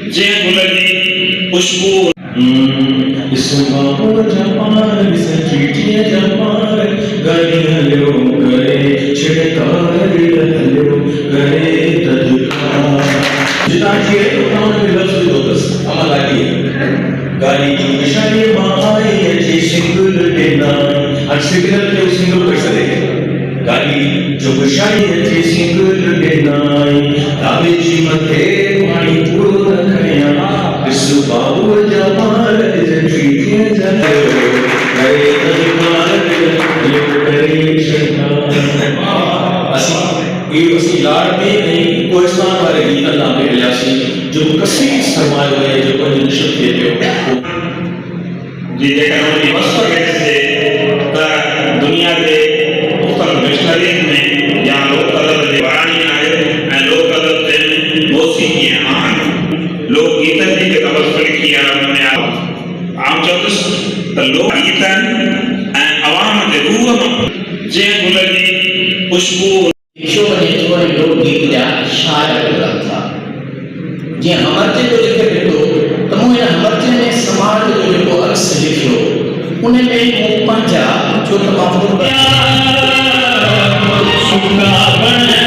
जे गुलजी खुशबू इस बाबू जपान इस चीटिया जपान गली हलो करे छिड़कार हलो करे तदकार जितना किए उतना में लफ्ज़ दोस्त अमल आगे गाली की निशानी माई अच्छी सिंगल देना और सिग्नल के उस सिंगल पर से गाली जो निशानी अच्छी सिंगल देना ताबे जी मथे पानी पूरा रखया इस बाबू जपान इस चीटिया जपान करे तदकार हलो करे छिड़कार ये उसी लाड में नहीं कोस्तान वाले गीत अल्लाह के इलासी जो कसीर सरमाए हुए जो को निश्चित देते हो जी देखो ये मस्त से दुनिया के मुख्तलिफ मिशनरी में या लोग कदर दीवानी आए मैं लोग कदर से मौसीकी आन लोग गीतन के तवस्सुल किया उन्होंने आम चौकस तो लोग गीतन अवाम के रूह में जे गुलजी खुशबू ईशो बने जो लोग गीत जा शायर ग्रंथ था जे हमरते जो लिखे तो तमो हमरते में समाज जो जो अक्स लिखियो उन्हें में पंजा जो तमाम सुना बन